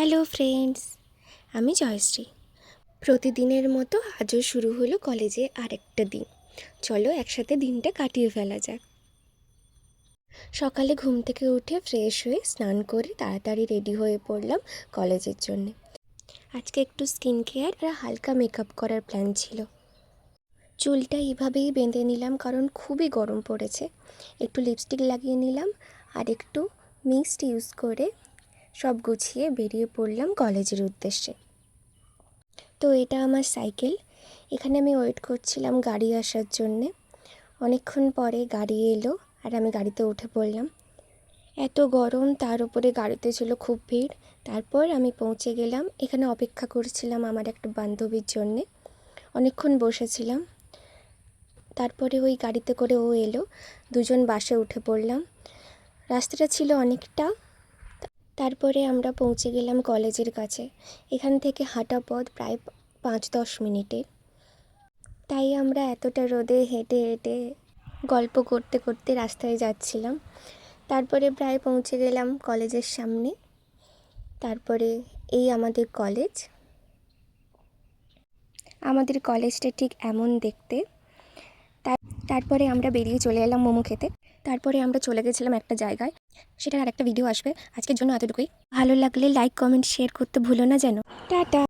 Hello friends, আমি জয়শ্রী। প্রতিদিনের মতো আজও শুরু হলো কলেজে আরেকটা দিন। চলো একসাথে দিনটা কাটিয়ে ফেলা যাক। সকালে ঘুম থেকে উঠে ফ্রেশ হয়ে স্নান করে তাড়াতাড়ি রেডি হয়ে পড়লাম কলেজের জন্যে। আজকে একটু স্কিন কেয়ার আর হালকা মেকআপ করার প্ল্যান ছিল। চুলটা এইভাবেই বেঁধে নিলাম কারণ খুবই গরম পড়েছে। একটু লিপস্টিক লাগিয়ে নিলাম আর একটু মিস্ট ইউজ করে সব গুছিয়ে বেরিয়ে পড়লাম কলেজের উদ্দেশ্যে। তো এটা আমার সাইকেল। এখানে আমি ওয়েট করছিলাম গাড়ি আসার জন্যে। অনেকক্ষণ পরে গাড়ি এলো আর আমি গাড়িতে উঠে পড়লাম। এত গরম, তার উপরে গাড়িতে ছিল খুব ভিড়। তারপর আমি পৌঁছে গেলাম। এখানে অপেক্ষা করছিলাম আমার একটা বান্ধবীর জন্যে। অনেকক্ষণ বসেছিলাম। তারপরে ওই গাড়িতে করে ও এলো, দুজন বাসে উঠে পড়লাম। রাস্তাটা ছিল অনেকটা। তারপরে আমরা পৌঁছে গেলাম কলেজের কাছে। এখান থেকে হাঁটা পথ প্রায় 5-10 মিনিটের। তাই আমরা এতটা রোদে হেঁটে হেঁটে গল্প করতে করতে রাস্তায় যাচ্ছিলাম। তারপরে প্রায় পৌঁছে গেলাম কলেজের সামনে। তারপরে এই আমাদের কলেজ। আমাদের কলেজটা ঠিক এমন দেখতে। তারপরে আমরা বেরিয়ে চলে এলাম মোমো খেতে। তারপরে আমরা চলে গেছিলাম একটা জায়গায়, সেটার আর একটা ভিডিও আসবে। আজকের জন্য এতটুকুই। ভালো লাগলে লাইক, কমেন্ট, শেয়ার করতে ভুলো না যেন। টাটা।